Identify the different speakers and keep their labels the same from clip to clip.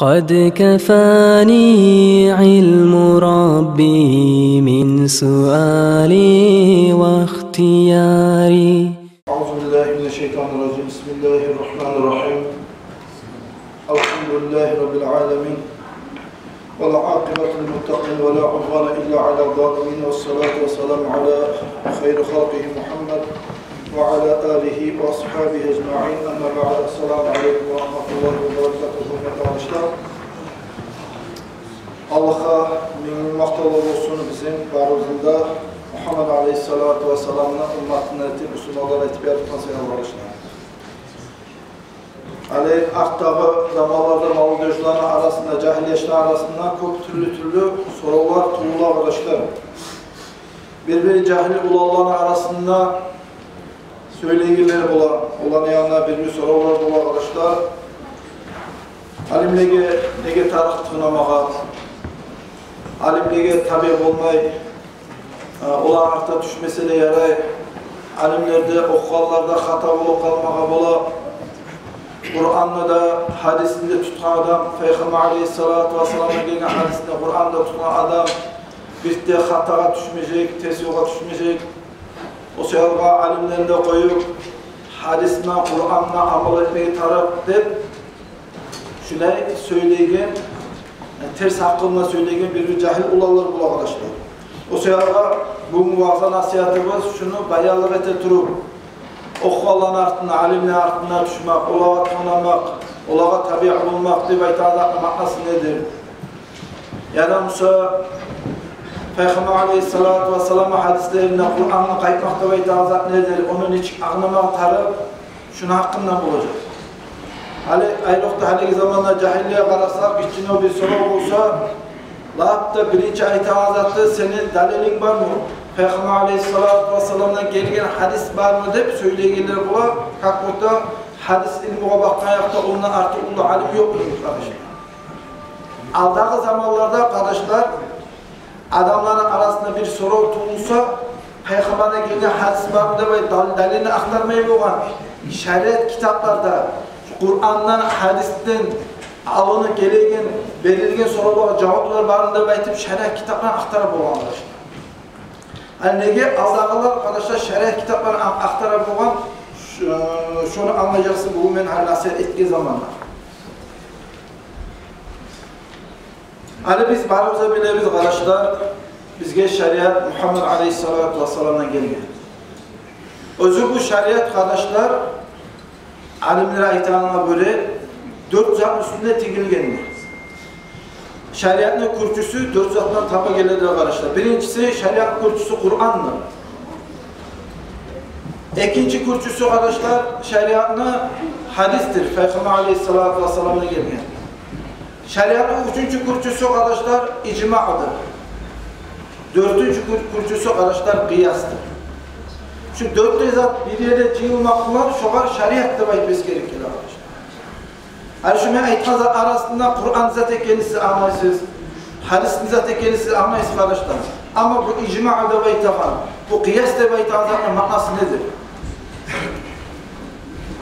Speaker 1: قد كفاني علم ربي من سؤالي واختياري.
Speaker 2: أعوذ بالله من الشيطان الرجيم. بسم الله الرحمن الرحيم. الحمد لله رب العالمين والعاقبة للمتقين ولا عدوان إلا على الظالمين، والصلاة والسلام على خير خلقه محمد وعلى آله وأصحابه أجمعين. أما بعد. السلام عليكم ورحمة الله وبركاته. Allah'a min maqtalar olsun bizim barımızda Muhammed Aleyhisselatü Vesselam'ın ümmetine etip, Müslümanlara etip yaratan selamlarışlar. Arttağı zamanlarda malıdözlerin arasında, cahiliyeçler arasında çok türlü sorular, tuğular arkadaşlar. Bir cahil olanların arasında söyleygileri olan yanına bir sorular olan arkadaşlar. Alimlege tarih tınamağa, alimlege tabi olmay, olan arta düşmesine yaray, alimlerde, okuallarda hata olup kalmağa bola, Kur'an'da da, hadisinde tutan adam, Peygamber Aleyhisselatü Vesselam'a gelen hadisinde Kur'an'da tutan adam, bir de hatağa düşmeyecek, tesyoğa düşmeyecek, o sebeple alimlerinde koyup, hadisine, Kur'an'la amal etmeyi taraf deyip, şuna söyleygen, ters hakkında söyleygen bir cahil olanlar bu arkadaşlar. O sebeple bu muvaza nasihatımız şunu bayalık ete durup, okualan artına, alimle artına düşmek, olağa tanımak, olağa tabi bulmak diye baytağızak manası nedir? Yani Musa, Peygamber Aleyhisselatü Vesselam'a hadislerine, Kur'an'la kayıtmakta baytağızak nedir? Onun için ağlamak tarıp, şunu hakkından bulacak. Aylıkta haliki cahilliğe karasak, içine bir soru olsa, hatta birinci ayet azatı senin dalilin var mı? Peygamber Aleyhisselatü Vesselam'dan gelgen hadis var mı deyip söyleyenler bula, hakikaten hadis ilmuğa bakkan yapta ondan artık onda alim yok mu kardeşler? Aldığı zamanlarda kardeşler, adamların arasında bir soru tutulsa, Peygamber'e gelgen hadis var mı deyip dalilini aktarmayı olan şeriat kitaplarda, Kur'an'dan, hadisten alınıp gelegen, belirgen sorulara cevaplar varında baytip şeriat kitaplarını aktarıp olan arkadaşlar. Yani nege aldağılar arkadaşlar şeriat kitaplarını aktarıp olan şunu anlayacaksın bu men nasihat ettiği zamanlar. Biz barımıza biliriz arkadaşlar, bizge şeriat Muhammed Aleyhisselatü Vesselam'dan gelgen. Özü bu şeriat arkadaşlar, alimlere aytanına göre 4 zat üstünde tegilgendir. Şeriatın kurçusu 4 zattan tabi gelir arkadaşlar. Birincisi şeriat kurçusu Kur'an'dır. İkinci kurçusu arkadaşlar şeriatın hadistir. Peygamber Aleyhisselatü Vesselam'da gelgen. Şeriatın üçüncü kurçusu arkadaşlar icma'dır. Dördüncü kurçusu arkadaşlar kıyastır. Şu 4 zat bir yere cıyılmaklar şoğar şeriatta baytmesi gerekir arkadaşlar. Her şuna aytmaz arasında Kur'an zaten kendisi anlaysız, hadisin zaten kendisi anlaysız arkadaşlar. Ama bu icma'da baytafan, bu kıyasda baytafan manası nedir?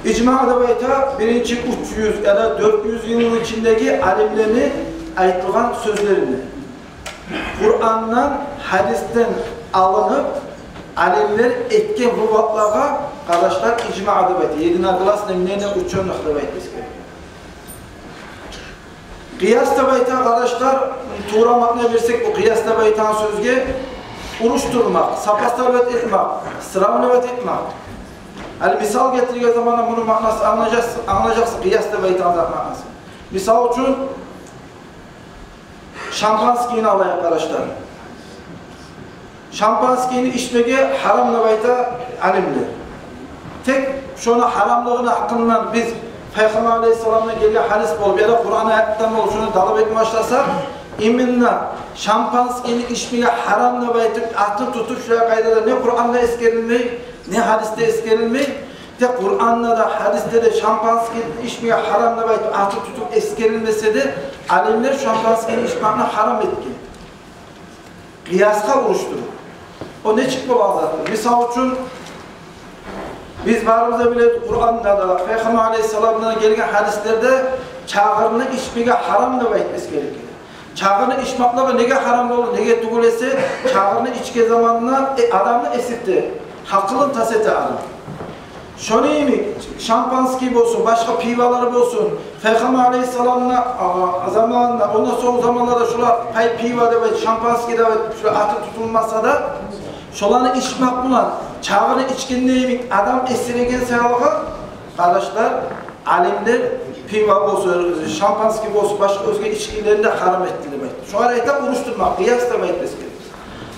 Speaker 2: İcma'da bayta birinci 300 ya da 400 yılın içindeki alimlerini aytılan sözlerini Kur'an'dan, hadisten alınıp alimler etken bu vatlağa kardeşler icma adı baytı. 7 naklas nemnene 3 nakla baytı. Kıyas baytı kardeşler tuğra makna versek bu kıyas baytı sözge uruşturmak, sapastarvet etmek, sıravnevet etmek. Misal getirdiği zaman bunun manası anlayacaksın kıyas baytı manası. Misal için şampanskiyini alayım arkadaşlar. Şampanskiyini içmeye haramla bayta alimdir. Tek şunu haramlığını hakkından biz Peygamber Aleyhisselam'dan gelen hadis bulup ya da Kur'an'a ayetten bulup şunu dalıp etmeye başlasak iminle şampanskiyini içmeye haramla bayta atı tutup şuraya kaydeder ne Kur'an'da eskerilmeyi ne hadiste eskerilmeyi tek Kur'an'da da hadiste de şampanskiyini içmeye haramla bayta atı tutup eskerilmese de alimler şampanskiyini içmekle haram etki. Kıyaska oluşturur. O ne çıkma bazıdır? Misal için biz varımıza bile Kur'an'da da Peygamber Aleyhisselam'dan gelen hadislerde çağırını içmege haram dep aytmaz gerek. Çağırını içmakla nege haram boldu, nege tugulese çağırını içke zamanına adamını esirtti. Hakkılın taseti adam. Şöyle şampanski olsun, başka pivaları olsun. Peygamber Aleyhisselam'ın zamanında, ondan son zamanlarda şula pay piva da şampanski de şula atı tutulmasa da şolanı içmek bulan, çağırını içkinliği adam esiregen sevabı kardeşler, alimler piva olsun, şampanski olsun, başka özge içkilerini de haram ettiler. Şu arayta uruşturmak, kıyas da etmesi gerekir.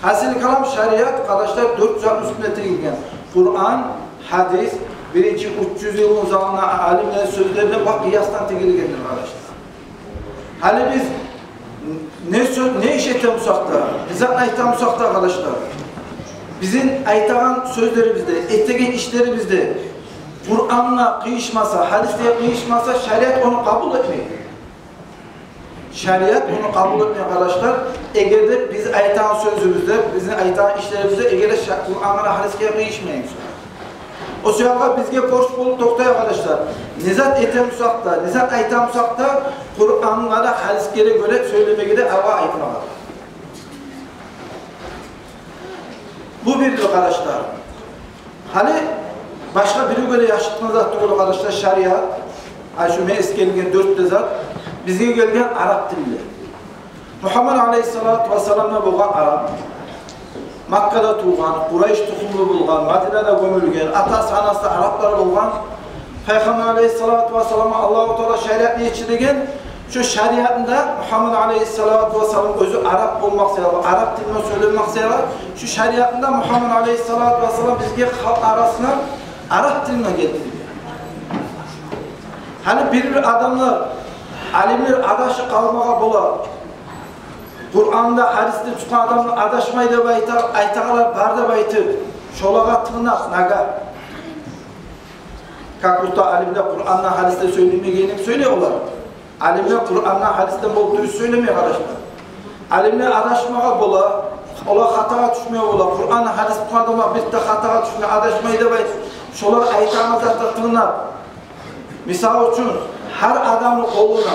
Speaker 2: Hasil kalam şeriat kardeşler 460 sünnete girgen. Kur'an, hadis, birinci 300 yılın uzağına alimlerin sözlerine bak kıyastan tegeli gelir arkadaşlar. Hani biz ne iş etemiyorsak da, bize aytamıyorsak da arkadaşlar, bizim aytağın sözlerimizde, ettiğin işlerimizde Kur'an'la kıyışmasa, hadisle kıyışmasa şeriat onu kabul etmiyor. Şeriat onu kabul etmiyor arkadaşlar. Eğer de biz aytağın sözümüzde, bizim aytağın işlerimizde eğer de Kur'an'la hadisle kıyışmayız. O sebepten bizge borç bulup toktay arkadaşlar. Nizat etemsak da, nizat aytamsak da Kur'an'la da hadislere göre söylemeye de hava aytmalar. Bu bir arkadaşlar. Hani başka biri göre yaşıtma zat doğru arkadaşlar şeriat. Şu eski gelgen 4 zat. Bizge gelgen Arap dili. Muhammed Aleyhisselatü Vesselam'la boğan Arap. Makka'da tuğan, Kureyş tuxumlu bulgan, Madine'de gömülgen, atası anası Araplar bulgan, Peygamber Aleyhisselatü Vesselam'a Allah-u Teala şeriatını içirgen, şu şeriatında Muhammed Aleyhisselatü Vesselam özü Arap olmak sebebi, Arap dilini söylemek sebebi, şu şeriatında Muhammed Aleyhisselatü Vesselam bizge halk arasına Arap diline getirdi. Hani bir adamlar, alimler adaşı kalmağa bolar. Kur'an'da, hadiste tutan adamla adaşmayı da aytağalar var da baytı. Şolağa tığınak, naga. Kakutta alimde Kur'an'la hadiste söylemeyeceğini söylüyorlar. Alimler Kur'an'la hadiste olduğu söylemiyor arkadaşlar. Alimler adaşmağa bola, ola hatağa düşmüyor bola. Kur'an'la hadis tutan adamla bir de hatağa düşmüyor, adaşmayı da baytı. Şolağa aytağına zaten tığınak. Misal için her adamın koluna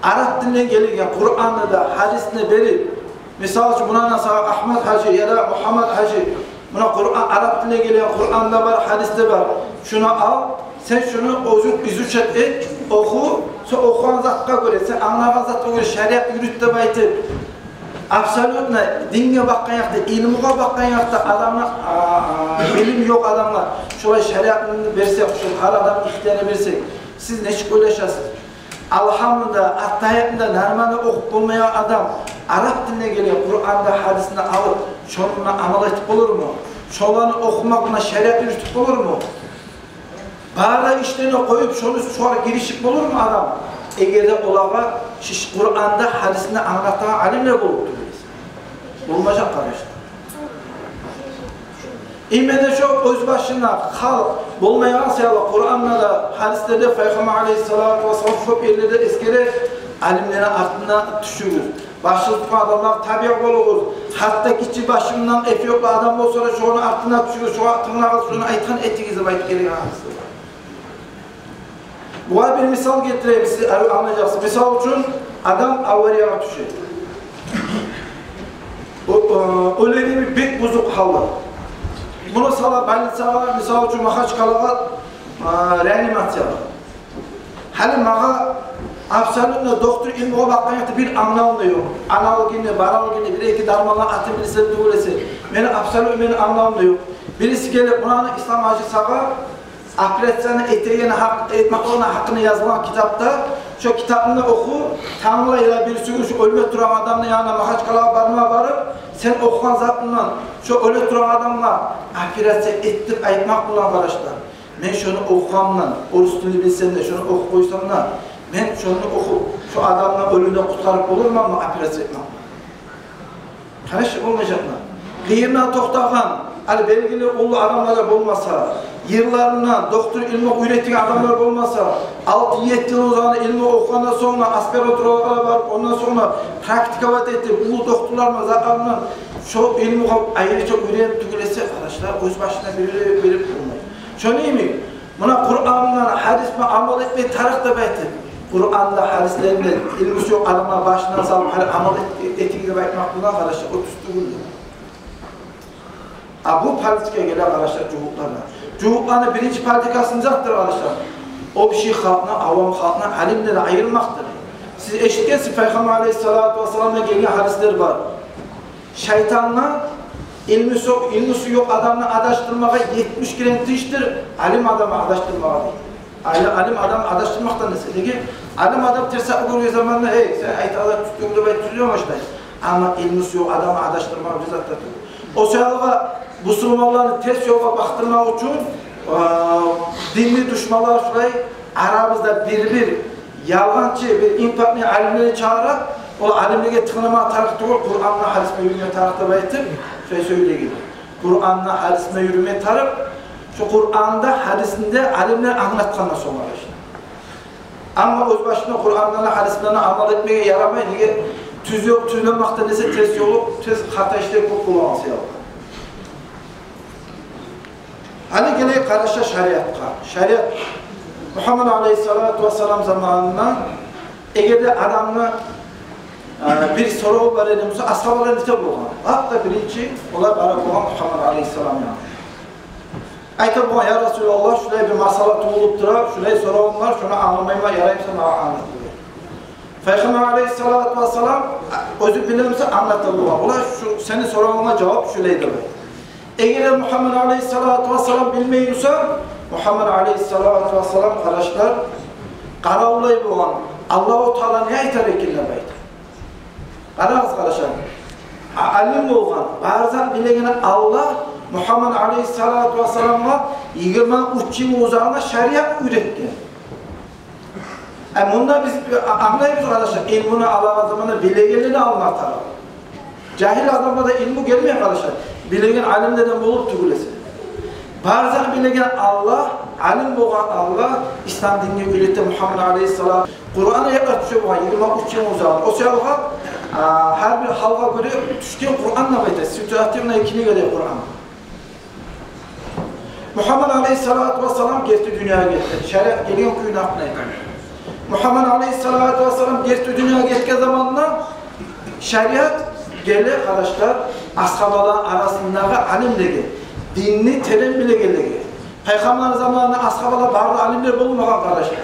Speaker 2: Arap diline gelirken Kur'an'da da hadisine verip misal için buna nasıl Ahmet Hacı ya da Muhammed Hacı buna Kur'an Arap diline gelen Kur'an'da var, hadiste var. Şunu al, sen şunu özür izüçet et, oku, sen okuyan zatka göre, sen anlayan zatka göre şeriat yürüt de baytı. Absolutna dinge bakkan yakta, ilmuğa bakkan yakta adamlar, bilim yok adamlar. Şöyle şeriatını versek, şu her adam ihtiyarını versek, siz ne çık yaşasınız? Alhamdülillah, Attahiyat'ında normalde okup bulmayan adam Arap diline geliyor, Kur'an'da hadisini alıp şununla amel etip olur mu? Şolanı okumakla şeriat yürütüp olur mu? Bağla işlerini koyup şunu sonra girişip olur mu adam? Eğer de olağa Kur'an'da hadisini anlatan alimler bulup duruyoruz. Bulmayacak kardeşler. İmmede şu öz başına hal bulmayan sayılı Kur'an'la da hadislerde Peygamber Aleyhisselatü Vesselam çok yerlerde eskere alimlerin ardına düşürür. Başlıklı adamlar tabi oluruz. Hatta kiçi başımdan efiyoklu adam olsa da şunu ardına düşürür. Şu tırnağı şunu aytan etiğizi bayt geliyor. Bu bir misal getireyim size anlayacaksınız. Misal için adam avariya düşüyor. Öyle bir bek bozuk halı. Bunu sala balitsava misal için mahaç kalağa reanimasyon. Hani maha absolutno doktor ilmiğe bakmayakta bir anlamda yok. Analogini, baralogini, bir iki darmalar atabilirse doğrusu. Beni absolut beni anlamda yok. Birisi gelip buna İslam hacı sağa ahiretçanı eteğine hak etmek ona hakkını yazılan kitapta şu kitabını oku, Tanrı'yla bir sürü şu ölüme duran adamla yanına mahaç kalağa barmağa varıp sen okuyan zatından şu ölü duran adamla ahiretçe ettik aytmak bulan arkadaşlar. Ben şunu okuyanla, oruçluğunu bilsem de şunu oku koysam da ben şunu oku, şu adamla ölüne kurtarıp olur mu ama ahiretçe etmem. Kardeşim olmayacak mı? Kıyırına toktağın, hani belgili ulu adamlara olmasa, yıllarından doktor ilmi ürettiği adamlar olmasa, 6-7 yıl uzağında ilmi okuyandan sonra aspiratörler var, ondan sonra praktikavat etti, ulu doktorlarla zaten şu ilmi ayrıca üretip tükülese arkadaşlar, öz başına verip olmayı. Şöyle mi? Buna Kur'an'la, hadisle amel etmeyi tarih da baytı. Kur'an'da, hadislerinde ilmisi yok adamlar başına salıp amel ettiği gibi aytmak buna arkadaşlar, o tüstü buldu. Bu politikaya gelen arkadaşlar cuhuklarla. Cuhuklarının birinci politikasını zattır arkadaşlar. O bir şey halkına, avam halkına, alimlere ayırmaktır. Siz eşitkensiz Peygamber Aleyhisselatü Vesselam'da gelen hadisler var. Şeytanla ilmisi yok adamla adaştırmaya 70 kirentiştir, alim adamı adaştırmaya değil. Alim adamı adaştırmaktan neyse ki, alim adam tersaklı görüyor zamanında, hey sen ayet Allah tutuyordu ve tutuyor işte. Ama ilmisi yok adamı adaştırmaya bizzat da tutuyor. O sebeple Müslümanları ters yola baktırmak için dinli düşmanlar şurayı aramızda bir yalancı, bir impaklı alimleri çağırarak o alimliğe tıkınma tarafta ol, Kur'an'la hadisme yürüme tarafta bayıtır, şey söyleyeyim. Kur'an'la hadisme yürüme taraf, şu Kur'an'da, hadisinde alimler anlatkanla sonra işte. Ama öz başına Kur'an'la hadislerini amal etmeye yaramayın diye tüz yok, tüzlenmekte neyse ters yolu, tez hata işte kullanması yapar. Hani gene karışa şeriatka. Şeriat Muhammed Aleyhisselatü Vesselam zamanında Ege'de adamla bir soru var edilmişse ashabalar nite bulgan. Hatta birinci olay bana bulgan Muhammed Aleyhisselam yani. Ayta bulgan ya Resulallah şuraya bir masala tuğulup durar, şuraya sorun var, şunu anlamayma yarayım sana anlatıyor. Peygamber Aleyhisselatü Vesselam özü bilimse anlatılıyor. Ola şu senin sorununa cevap şöyleydi. Eğer Muhammed Aleyhisselatü Vesselam bilmeyiyorsa Muhammed Aleyhisselatü Vesselam kardeşler karavlayı bulan Allah-u Teala ne aytar ekillemeyidir? Karağız kardeşler. Alim olgan, bazen bilegine Allah Muhammed Aleyhisselatü Vesselam'a 23 yıl uzağına şeriat üretti. Bunda biz anlayıyoruz arkadaşlar, ilmini alan zamanı bilegelini anlatar. Cahil adamda da ilmi gelmiyor arkadaşlar. Bilegen alimlerden bulup tügülesi. Bazen bilegen Allah, alim olan Allah, İslam dinini üretti Muhammed Aleyhisselam. Kur'an'a yaklaşıyor bu 23 yıl uzağına. O sebeple her bir halka göre düşken Kur'an'la baytar. Situasyonla ikine göre Kur'an. Muhammed Aleyhisselatü Vesselam geçti dünyaya geçti. Şeriat geliyor kuyun aklına yakın. Muhammed Aleyhisselatü Vesselam geçti dünyaya geçti zamanında şeriat gelir arkadaşlar ashabalar arasındaki alimleri dinni terim bile geldi. Peygamber zamanında ashabalar bazı alimler bulunmayan arkadaşlar.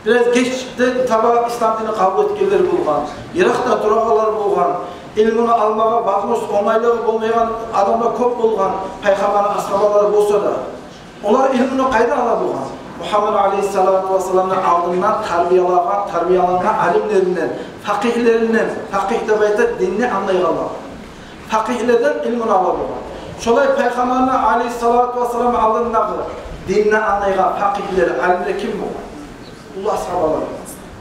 Speaker 2: Biraz geç çıktı tabi İslam dini kabul etkileri bulgan. Irak'ta durağalar bulgan. İlmini almağa bakmış onaylığı bulmayan adamlar çok bulgan. Peygamber'in ashabaları bulsa da. Onlar ilmini kaydan ala bulgan. Muhammed Aleyhisselatü Vesselam'ın ardından tarbiyalanan alimlerinden, fakihlerinden, fakih de bayta dinini anlayırlar. Fakihlerden ilmini alırlar. Şolay Peygamber'in Aleyhisselatü Vesselam'ın aldığında dinini anlayan fakihleri, alimleri kim bu? Allah ashabaları.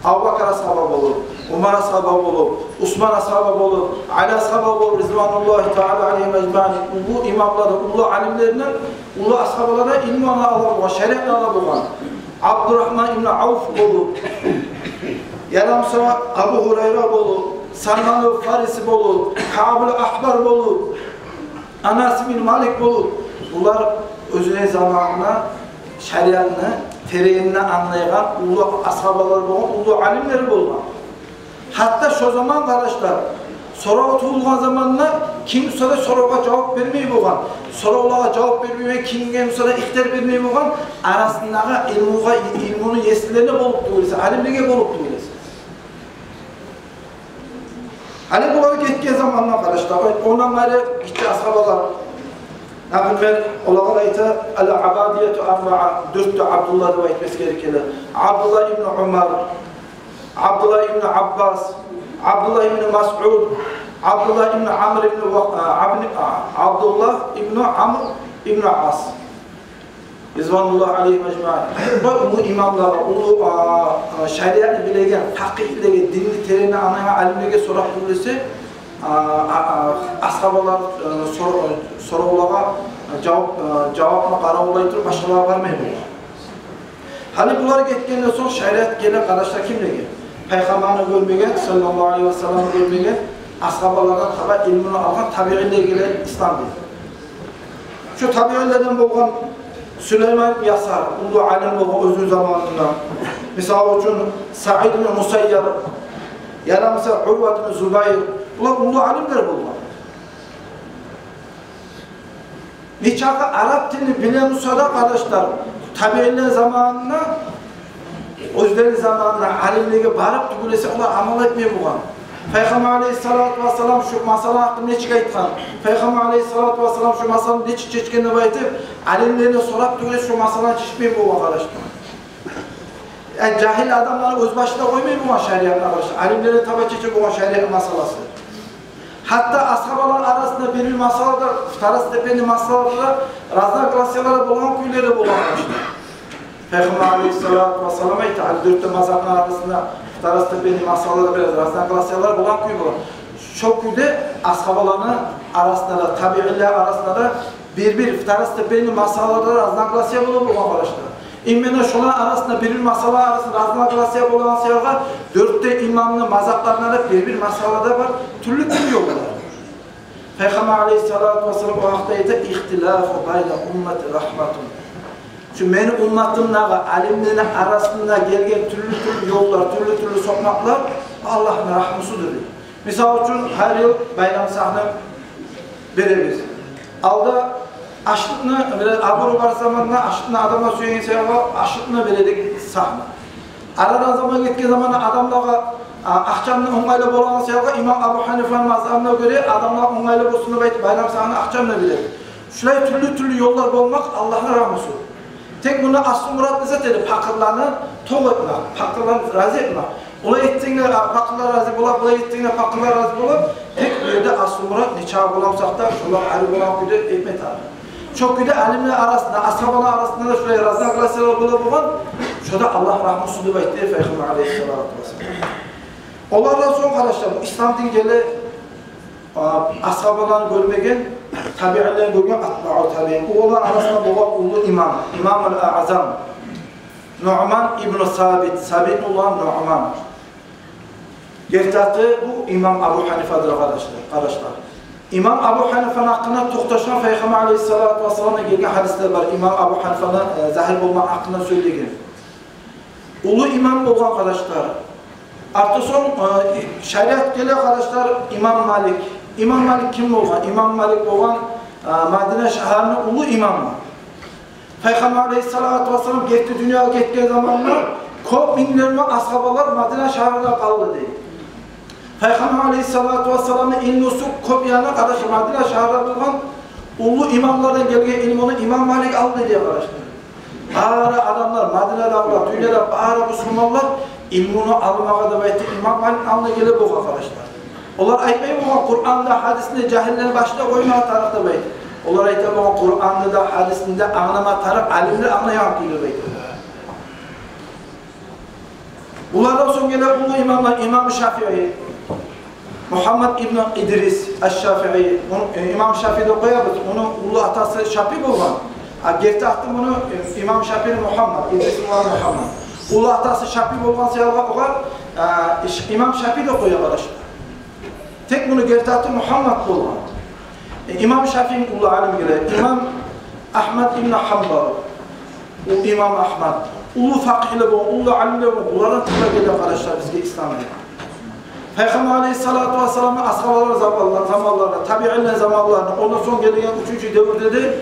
Speaker 2: Abu Bakr ashab olur, Umar ashab olur, Osman ashab olur, Ali ashab olur, Rizvanullahi Teala aleyhi mecmani. Bu imamları, ulu alimlerinden, ulu ashabalara ilmi alırlar, şeriatla alırlar. Abdurrahman İbn Avf olur, yaramsa Abu Hureyre olur, Salman-ı Farisi olur, Ka'b-ül Ahbar olur, Anas bin Malik olur. Bunlar özüne zamanına şeriatını, tereyinini anlayan ulu ashabalar bulgan, ulu alimleri bulgan. Hatta şu zaman arkadaşlar, soruğa tutulgan zamanla kimse de soruğa cevap vermeyi bulgan. Soruğa cevap vermeyi kimse de ihtar vermeyi bulgan. Arasındaki ilmini yesilerini bulup duyulsa, alimliğe bulup duyulsa. Hani bunları gittiği zamanla arkadaşlar, ondan beri gitti ashabalar. Nakilmer olarak ayta al-abadiyetu arba'a, dörtte Abdullah'ı etmesi gerekir. Abdullah ibn Umar, Abdullah ibn Abbas, Abdullah ibn Mas'ud, Abdullah ibn Amr ibn Abdullah ibn Amr ibn As. Rizvanullah aleyhi mecmai. Bu imamlar, ulu şeriatı bilegen, fakihleri, dinli terini anlayan alimlere sorak bulursa, ashabalar sorulara cevapına kara olaydır, başkalarına vermeyin. Hani bunlar gittiğinden sonra şeriat gelen kardeşler kimle gelir? Peygamber'ini görmegen, sallallahu aleyhi ve sellem'i görmegen, ashabalardan tabi ilmini alan tabiiyle gelen İslam değil. Şu tabiilerden bulgan Süleyman Yasar, ulu alim bulgan özün zamanında Misal üçün Sa'id ibn Musayyab, yana misal Urvat ibn Zubayr, bunlar ulu alimler bunlar. Niçaka Arap dilini bilen olsa da kardeşler, tabiiler zamanına, özleri zamanına alimliğe barıp tügülese onlar amal etmeye bulan. Peygamber aleyhissalatu vesselam şu masala hakkında ne çıkaytkan? Peygamber aleyhissalatu vesselam şu masalını ne çiçekende baytıp, alimlerine sorak tügülese şu masalını çiçmeyi bulan kardeşler. Yani cahil adamları öz başına koymayın bulan şeriatına kardeşler. Alimlerine tabi çiçek bulan şeriat masalası. Hatta ashabalar arasında bir masalada, Taras Tepe'li masalada razna klasyalara bulan kuyuları bulanmıştı. Peygamber aleyhissalatu vesselam'a ithal dörtte mazhablar arasında Taras Tepe'li masalada biraz razna klasyalara bulan kuyu bulan. Şu kuyuda ashabaların arasında da, tabiiler arasında da bir Taras Tepe'li masalada razna klasya bulan arkadaşlar. İmmene şunlar arasında bir masalar arasında razna klasya bulan seyahat dörtte imamlı mazhablarında da bir masalada var. Türlü yollar. Peygamber aleyhissalatu vesselam o vaxtayda ihtilafu bayna ümmeti rahmatun. Çünkü benim ümmetimle alimlerin arasında gelgen türlü yollar, türlü sokmaklar Allah'ın rahmısudur. Misal için her yıl bayram sahne veririz. Alda aşıtını, aburu var zamanında aşıtını adama söyleyen seyahat aşıtını veredik sahne. Aradan zaman gittiği zaman adamlara akşamda onaylı bolan seyahat İmam Abu Hanifa'nın mazhabına göre adamlar onaylı bolsun bayram sahne akşamda bilir. Şulay türlü yollar bulmak Allah'ın rahmısı. Tek bunu asıl murat bize dedi, fakirlerini toğ etmek, fakirlerini razı etmek. Ola ettiğinde fakirler razı bulap, ola ettiğinde fakirler razı bulap, tek bir de asıl murat niçağı bulamsak da şunlar ayrı bulan güde ekmek abi. Çok güde alimler arasında, ashabalar arasında da şuraya razı klasyalar bulap, şurada Allah rahmısı duybaydı Peygamber aleyhissalatu vesselam. Onlardan son kardeşler, İslam dingeli ashabalarını görmegen, tabiilerini görmegen atba'u tabi'in. Oğlan arasında baba ulu imam, İmam-ül Azam, Nu'man İbn-i Sabit olan Nu'man. Gertatı bu İmam Abu Hanifa'dır kardeşler. İmam Abu Hanifa'nın hakkında toxtaşan Peygamber aleyhissalatu vesselam'a gelgen hadisler var. İmam Abu Hanifa'nın zahir olma hakkında söyleyen. Ulu imam olan kardeşler. Artı son şeriat geliyor arkadaşlar İmam Malik. İmam Malik kim olan? İmam Malik olan Madine şehrinin ulu imamı. Peygamber aleyhissalatu vesselam gitti dünyaya gittiği zamanlar çok binlerce ashabalar Madine şehrinde kaldı değil. Peygamber aleyhissalatu vesselam'ın ilmusu kopyana kardeş Madine şehrinde bulunan ulu imamlardan gelgen ilmini İmam Malik aldı diye arkadaşlar. Bağıra adamlar Madine'de Allah, dünyada bağıra Müslümanlar ilmini almağa da belki İmam Malik alına gelip bu arkadaşlar. Onlar aytmayın bu Kur'an'da, hadisinde cahillerin başına koymağa tarafta belki. Onlar aytmayın bu Kur'an'da da, hadisinde anlama taraf, alimler anlayan kıyılır belki. Bunlardan son gelen ulu imamlar, İmam Şafii, Muhammed İbn İdris Eş-Şafii, İmam Şafii'de koyarız, onun ulu atası Şafii olan. Gerçi attım bunu İmam Şafii Muhammed, İdris Muhammed. Ulu atası Şafii olan seyahat olan İmam Şafii de koyuyor arkadaşlar. Tek bunu gerçi attım Muhammed olan. İmam Şafii'nin ulu alim gelir. İmam Ahmed İbn Hanbal, o İmam Ahmed. Ulu fakihler bu, ulu alimler bu. Bunların tıkla gelir arkadaşlar bizge İslam'da. Peygamber aleyhissalatu vesselam'ın ashabaları zamanlarında, tabi'inle zamanlarında, ondan son gelen 3. devirde de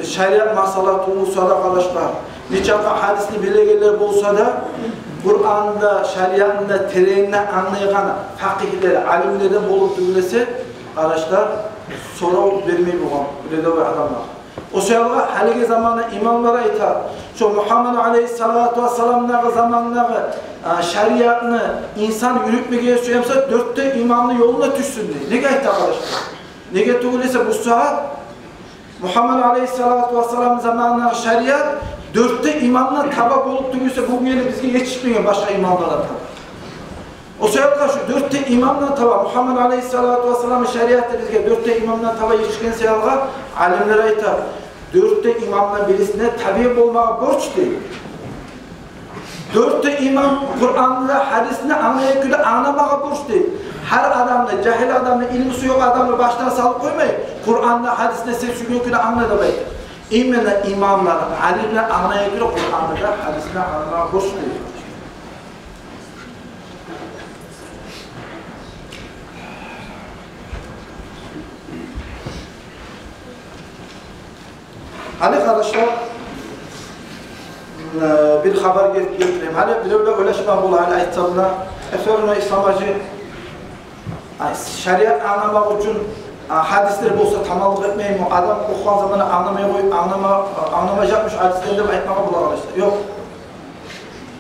Speaker 2: şeriat masalatı olsa da arkadaşlar, niçaka hadisli belgeler olsa da Kur'an'da, şeriatında tereyinle anlayan fakihler, alimlerden bulup dürülese arkadaşlar soru vermeyi bulan, öyle de adamlar. O şeyler haligi zamanı imamlara itaat. Şu Muhammed aleyhissalatu vesselam'ın zamanları şeriatını insan yürütmeye söyleyemse dörtte imamlı yoluna düşsün diye. Ne gayet arkadaşlar? Ne getirülse bu saat Muhammed aleyhissalatu vesselam zamanında şeriat dörtte imamla tabak olup durursa bugün yine bizge yetişmiyor başka imamlara tabak. O sebeple şu dörtte imamla tabak Muhammed aleyhissalatu vesselam'ın şeriatı bizge dörtte imamla tabak yetişken seyahat alimlere aytar. Dörtte imamla birisine tabi olmaya borç değil. Dörtte imam Kur'an'la hadisini anlayıp güle anlamaya borç değil. Her adamla, cahil adamla, ilmisi yok adamla baştan salıp koymayın. Kur'an'la, hadisine sevşi güle anlayamayın. İmamlar, alimler anlayıp güle Kur'an'la, hadisine anlamaya borç değil. Hani kardeşler bir haber getireyim. Hani böyle ulaşma bulan ayetlerine efendim İslamcı şeriat anlamak için hadisler bolsa tamamlık etmeyeyim. Adam okuyan zamanı anlamayacakmış hadislerinde ayetmeye bulan arkadaşlar. Yok.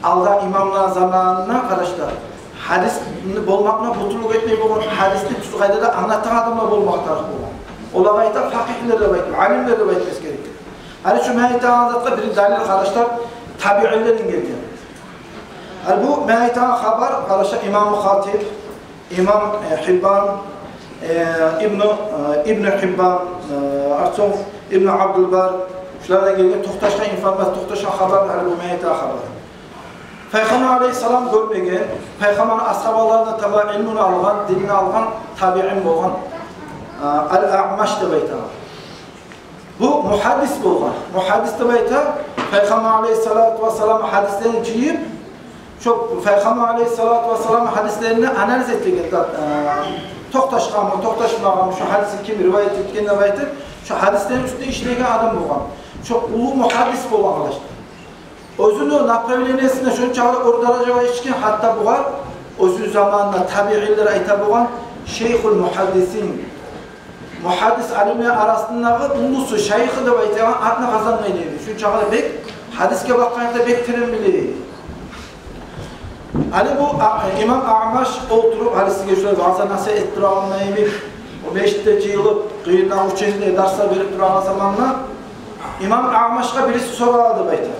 Speaker 2: Aldan imamlar zamanına arkadaşlar hadis bolmakla butuluk etmeyi bulan hadisli tutukayda da anlatan adamlar bolmak tarih bulan. Ola ayetler fakihler de baytım, alimler de baytmesi gerekir. Hani şu mehayete anlatıda bir dalil arkadaşlar tabi'illerin geliyor. Yani bu mehayete haber arkadaşlar İmam-ı Hatib, İmam Hibban, İbn Hibban, Arsof, İbn Abdülbar, şunlardan geliyor. Tohtaş'tan informasyon, Tohtaş'tan haber, yani bu mehayete haber. Peygamber Aleyhisselam görmegen, Peygamber'in ashabalarına tabi ilmini algan, dinini algan, tabi'in bolgan. Al-A'maş da bayta. Bu muhaddis bolgan. Muhaddis da bayta Peygamber Aleyhissalatu vesselam hadislerini ciyip şu Peygamber Aleyhissalatu vesselam hadislerini analiz ettiğinde Tohtaşqanmı, Tohtaşmağanmı şu hadisi kim rivayet ettiğinde bayta şu hadislerin üstünde işleyen adam bolgan. Şu ulu muhaddis bolgan arkadaşlar. Özünü napravilenesinde şunu çağırıp ordaracağı işkin hatta bu var. Özü zamanında tabi'iller ayta bolgan Şeyhul Muhaddisin. Muhaddis alimler arasındaki ulusu, şeyhi de baytayan adına kazanmaydı. Şu çağda bek, hadiske bakmayınca bek terimli. Hani bu İmam A'maş oturup hadisi geçiyor, bazen nasıl ettir almayı o meşte cıyılıp, kıyından uçağında dersa verip duran zamanla İmam A'maş'a birisi soru aldı baytayan.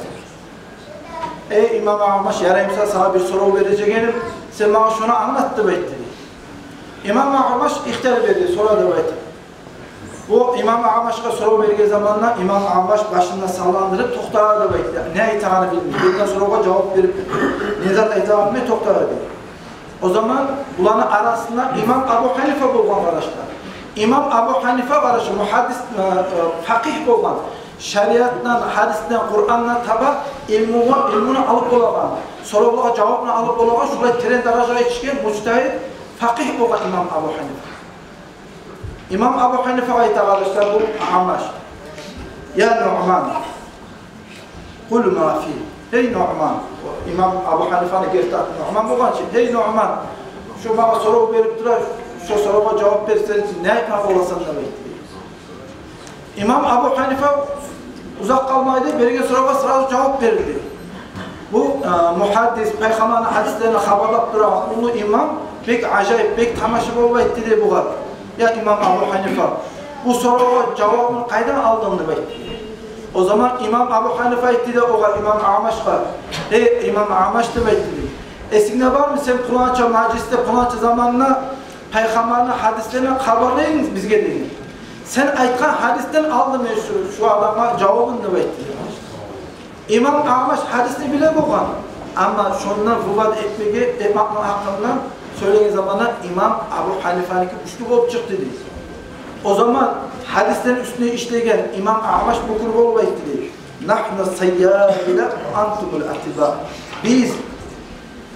Speaker 2: Ey İmam A'maş, yarayımsa sana bir soru vereceğim, sen bana şunu anlattı baytayan. İmam A'maş ihtiyar verdi, soru da baytayan. Bu İmam A'maş'a soru verdiği zamanla İmam A'maş başında sallandırıp tohtağa da bekliyor. Ne ayetağını bilmiyor. Birden soruğa cevap verip nizat ayetağını bilmiyor, tohtağa da bekliyor. O zaman bulanın arasında İmam Abu Hanife bulgan arkadaşlar. İmam Abu Hanife arkadaşlar, muhaddis, fakih bulgan. Şeriatdan, hadisten, Kur'an'dan taba ilmini alıp olagan. Soruğa cevabını alıp olagan, şurada tren darajaya çıkan, müctehid, fakih bulgan İmam Abu Hanife. İmam Abu Hanife ayet arkadaşlar bu A'maş. Ya Nu'man, kul ma fi. Hey Nu'man. İmam Abu Hanife'nin gerçekten Nu'man bu için. Hey Nu'man. Şu bana soru verip durar. Şu soruya cevap verirsen ne yapmak olasın demek. İmam Abu Hanife uzak kalmaydı. Verdiği soruya sırası cevap verirdi. Bu muhaddis, Peygamber'in hadislerini haberlap duran ulu imam pek acayip, pek tamaşa olma etti de bu kadar. Ya İmam Abu Hanife, bu soruya cevabını kaydan aldığını bekliyor. O zaman İmam Abu Hanife etti de o İmam A'maş'a, ey İmam A'maş da bekliyor. Esinde var mı sen Kur'ança mecliste, Kur'ança zamanına Peygamber'in hadislerine haberleyin bizge deyin. Sen aytkan hadisten aldın şu adama cevabını da bekliyor. İmam A'maş hadisini bile bulgan. Ama şundan ruvat etmeğin hakkından söylediği zamanlar İmam Abu Hanife'nin üçlü olup çıktı dedi. O zaman hadislerin üstüne işleyen İmam A'maş bu grubu olmayı dedi. Nahnu seyyâbile antumul atibâ. Biz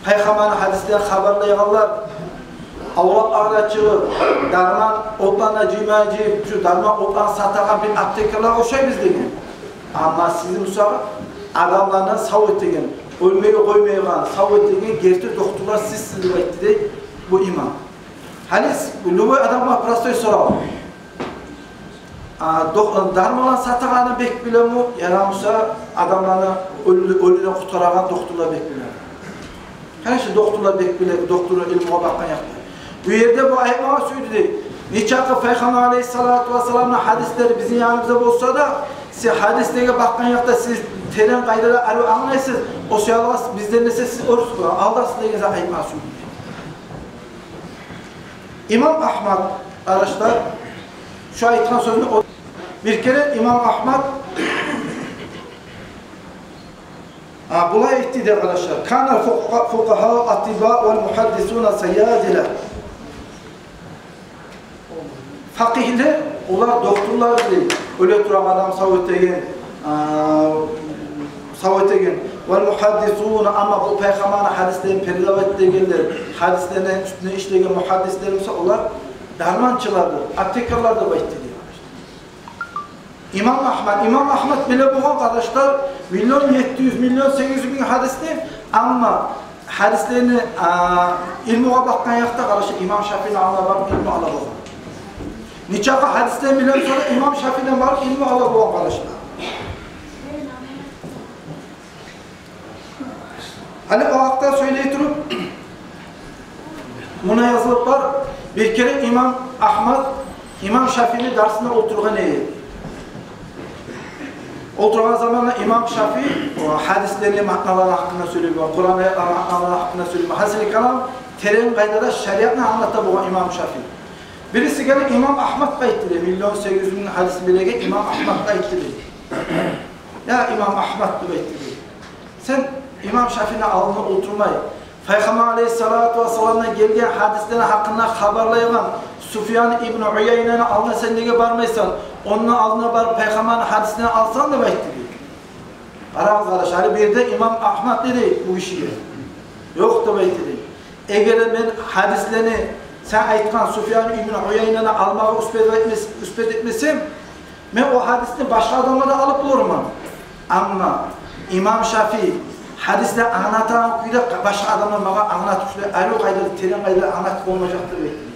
Speaker 2: Peygamber'in hadislerini haberleyenler, avrat ağraçı, darman otlarına cimacı, şu darman otlarına satakan bir aptekerler o şey biz dedi. Ama sizin müsaade adamlarına savut degen, ölmeyi koymayan, savut degen gerçek doktorlar sizsiniz dedi bu imam. Hani bu adamlar prostoy soralım. Darmalan satakanı bek bile mi yaramışsa adamlarını ölüden kurtaragan doktorlar bek bile. Her şey doktorlar bek bile, doktoru ilmi bakkan yaptı. Bu yerde bu ayetmaya söyledi. Niçakı Peygamber Aleyhissalatu vesselam'ın hadisleri bizim yanımızda olsa da siz hadistege bakkan yaptı, siz teren kaydaları anlayısınız. O şeyler bizden ise siz aldasın diye ayetmaya söyledi. İmam Ahmad arkadaşlar şu ayetin sözünü bir kere İmam Ahmad bulay etti arkadaşlar. Kana fuqaha atiba vel muhaddisuna seyyadile. Fakihler, onlar doktorlar değil. Öyle duran adam savutegen vel muhaddisuna ama bu Peygamber'in hadislerin perilavet degenler, hadislerinin üstüne işleyen muhaddislerimiz onlar darmançılardır, aptekarlardır bayıttı diyor. İmam Ahmet bile bulan kardeşler 1.700.000, 1.800.000 hadisli ama hadislerini ilmuğa bakkan yakta kardeşler İmam Şafii'nin ağına var, ilmu ala bulan. Niçaka hadislerini bilen sonra İmam Şafii'nin var, ilmu ala bulan kardeşler. Hani o hakta söyleyip durup buna yazılıp var. Bir kere İmam Ahmet İmam Şafii'nin dersinde oturgan neyi? Oturgan zamanla İmam Şafii hadislerini maknaları hakkında söylüyor, Kur'an ayetleri maknaları hakkında söylüyor. Hazreti Kalam terim kaydada şeriatını anlattı bu İmam Şafii. Birisi gelip İmam Ahmet kayıttı 1.800.000 hadis bilege İmam Ahmet kayıttı. Ya İmam Ahmet kayıttı. Sen İmam Şafii'nin alnına oturmayı, Peygamber Aleyhisselatü Vesselam'dan gelgen hadislerin hakkında haberlayan Sufyan İbn Uyeyne'nin alnına sen nege barmaysan, onun alnına bar Peygamber'in hadisini alsan da bekliyor. Aramız arkadaşlar, bir de İmam Ahmet dedi bu işi. Yok da bekliyor. Eğer ben hadislerini sen aytkan Sufyan İbn Uyeyne'nin almağı üspet etmesem, ben o hadisini başka adamlara alıp bulurum. Ama İmam Şafii hadisle anlatan kuyda başka adamlar bana anlatıp ayrı kayda, terin kayda anlatıp olmayacaktır bekliyor.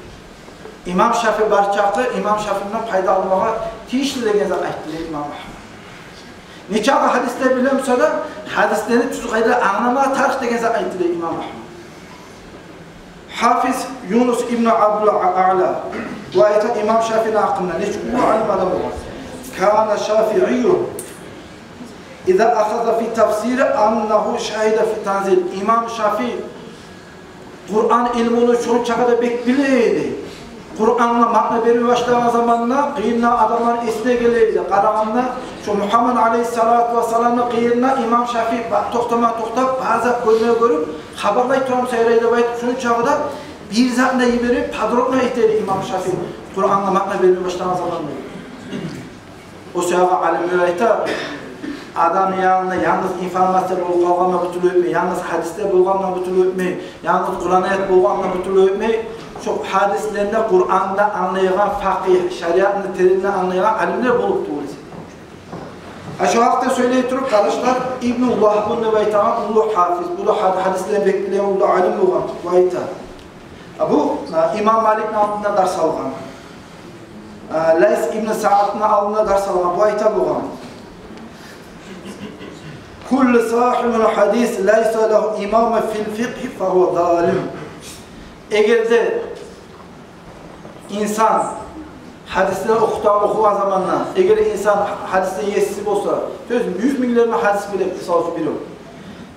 Speaker 2: İmam Şafii barçaklı, İmam Şafii'nden payda almağa tişli de gezen ayttılar İmam Ahmet. Niçaka hadisler biliyorsa da hadislerini tüzgayda anlamaya tarih de gezen ayttılar İmam Ahmet. Hafiz Yunus İbn Abdül'A'la bu ayet İmam Şafii'nin hakkında ne çünkü bu alim adamı var. Kana Şafii'yu İza ahaza fi tafsiri annahu şahide fi tanzil. İmam Şafii Kur'an ilmini şu çakada bekbileydi. Kur'an'la makna vermeye başlayan zamanla kıyımla adamlar esne geleydi. Karamanla şu Muhammed Aleyhisselatü Vesselam'la kıyımla İmam Şafii toktama bazı koymaya görüp haberlay turam seyreydi bayit şunu çağda bir zatına verip padrokla ihtiydi İmam Şafii Kur'an'la makna vermeye başlayan zamanla. O sırada alimler ayta adam yanında yalnız informasyon bulganla bütülü öpmeyi, yalnız hadisler bulganla bütülü öpmeyi, yalnız Kur'an ayet bulganla bütülü öpmeyi, şu hadislerinde Kur'an'da anlayan fakih, şeriatını terimini anlayan alimler bulup doğrusu. Şu hafta söyleyip durup kardeşler İbn-i Vahb'ın nevaytan ulu hafiz, bu da hadislerini bekleyen ulu alim olan vaytan. Bu İmam Malik'in altında ders algan. Lays İbn Sa'd'ın altında ders algan, bu ayta bulan. Kullu sahibul hadis laysa lehu imame fil fiqh fehuve zalim. Eğer de insan hadisleri okuyan zamanla, eğer insan hadiste yetsiz olsa, 100 milyonlu hadis bile biri.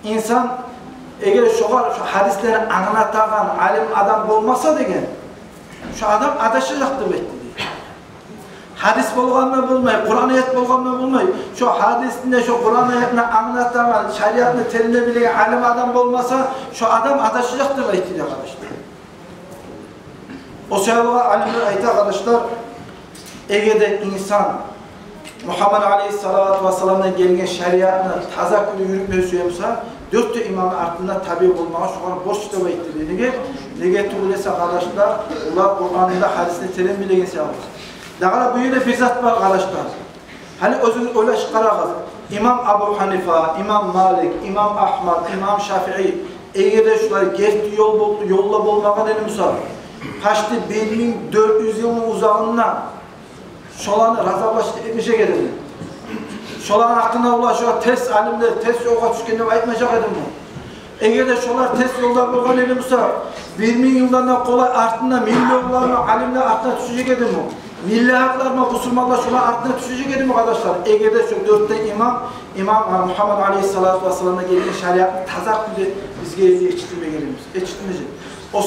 Speaker 2: İnsan eğer şu hadisleri anlatan alim adam olmasa degen, şu adam adaşacaktır bekliyor. Hadis bulganla bulmayı, Kur'an ayet bulganla bulmayı, şu hadisinde şu Kur'an ayetini anlatan, şeriatını terimini bilen alim adam olmasa, şu adam adaşacaktır bekliyor arkadaşlar. O sebebe alimler ayet arkadaşlar, eğer de insan Muhammed Aleyhisselatü Vesselam'dan gelgen şeriatını taza kulu yürütmeyi söylüyorsa, 4 imamın ardında tabi olmağa şu an boş kitaba ettiğini nege tuğlese arkadaşlar, ular Kur'an'da hadisini terim bilen insan olur. Dağla bu yine bir zat var arkadaşlar. Hani özünüz öyle çıkarağız. İmam Abu Hanifa, İmam Malik, İmam Ahmad, İmam Şafii, eğer de şunları geçti yolla bulmağa denimiz var. Kaçtı 1400 yılın uzağından şolanı razablaştı etmişe geldi. Şolan hakkında ulaşıyor, test alimler, test yolga düşkende aytmayacak edim bu. Eğer de şolar test yolda bulgan elimiz var, 20 yıldan kolay artında milyonlarla alimler artına düşecek edim bu. Milyarlarla Müslümanlar şuna ardına düşecek edim arkadaşlar. Ege'de şu 4'te İmam Muhammed Aleyhisselatü Vesselam'da geldiği şeriatını tazak bile bizge yetiştirmeye gelimiz. Yetiştirmeyecek. O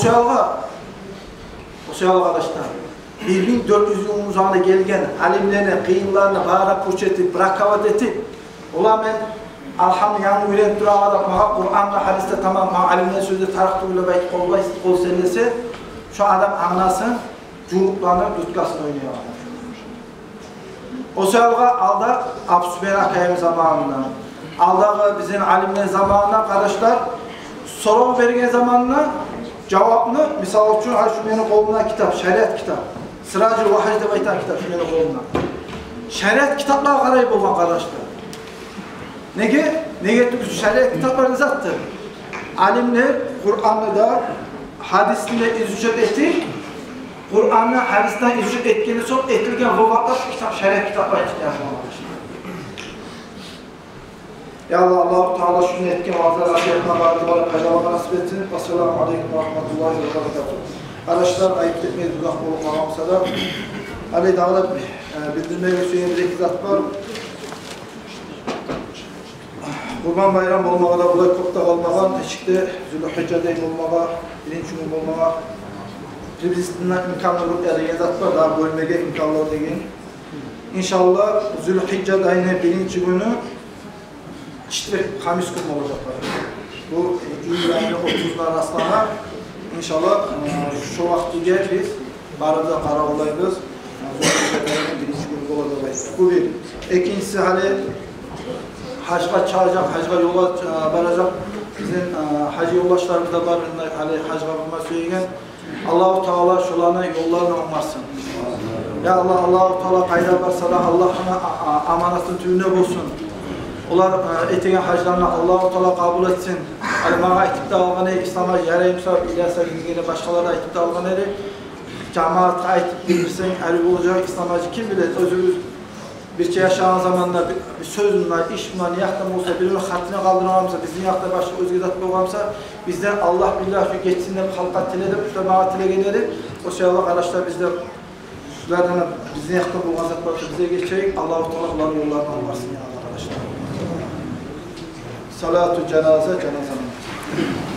Speaker 2: seyalga arkadaşlar 1400 yılın uzağına gelgen alimlerine, kıyımlarına, bağıra puç etip, bırakavat etip ola ben alhamdülillah yanı üret duramadan Kur'an'la hadiste tamam alimlerin sözü tarıktığıyla belki kol sellese şu adam anlasın Cumhurlarına tutkasını oynuyor. O sırada alda Absübeyr Akayem zamanından, alda bizim alimler zamanından kardeşler soru vergen zamanına cevabını misal için şu benim kolumdan kitap, şeriat kitap. Sıracı Vahide Baytan kitap şu benim kolumdan. şeriat kitaplara karayıp olmak arkadaşlar. Nege? Nege şeriat kitaplarını zattır. Alimler Kur'an'ı da hadisinde izücet etti. Kur'an'ı hadisten izücet etkeni son etilgen vavatlar kitap, şeriat kitaplar etkeni Ya Allah, Allah-u Teala şunu etken vaatlar asiyetine bağırdılar, paylaşma nasip etsin. Esselamu Aleyküm ve Rahmetullahi ve Berekatuhu. Arkadaşlar ayıp etmeyiz, uzak olmamamsa da Ali Dağ'da bildirmeye ve söyleyebilecek zat var. Kurban bayram olmağa da, olay koptak olmağa, eşikte Zülhicce'deyim olmağa, birinci gün olmağa, Filistin'den imkanlı olup ya zat var, daha bölmege imkanlı deyin. İnşallah Zülhicce dayının birinci günü işte Hamis günü olacaklar. Bu iyi yani 30'lar aslana inşallah şu vaktiye biz barıda kara olayız. Birinci gün olacak. Bu bir. İkincisi hani hacga çağıracak, hacga yola varacak. Bizim hacı yoldaşlarımız da var. Hani hacga bulma söyleyen. Allah-u Teala şularına yollarını olmasın. Ya Allah, Allah-u Teala kayda varsa da Allah'ına amanatın tüyüne bulsun. Onlar etegen haclarına Allah-u Teala kabul etsin. Bana etip de alğan eri, İslam'a yarayımsa, ilerse gideceğine başkalarına etip de alğan eri, cemaat'a etip bilirsen, eri olacak İslam'cı kim bilir, özümüz bir şey yaşanan zamanlar bir söz bunlar, iş bunlar, niyaktan olsa, birinin hattına kaldıramamsa, bizim niyakta başka özgür zatlı olmamsa, bizden Allah billah şu geçsinler, halka tiledim, işte bana tile gelirim. O şey Allah arkadaşlar bizden, şulardan bizim niyakta bu gazet bize geçecek, Allah-u Teala onların yollarına olmasın ya arkadaşlar. Salatu cenaze, cenaze namazı.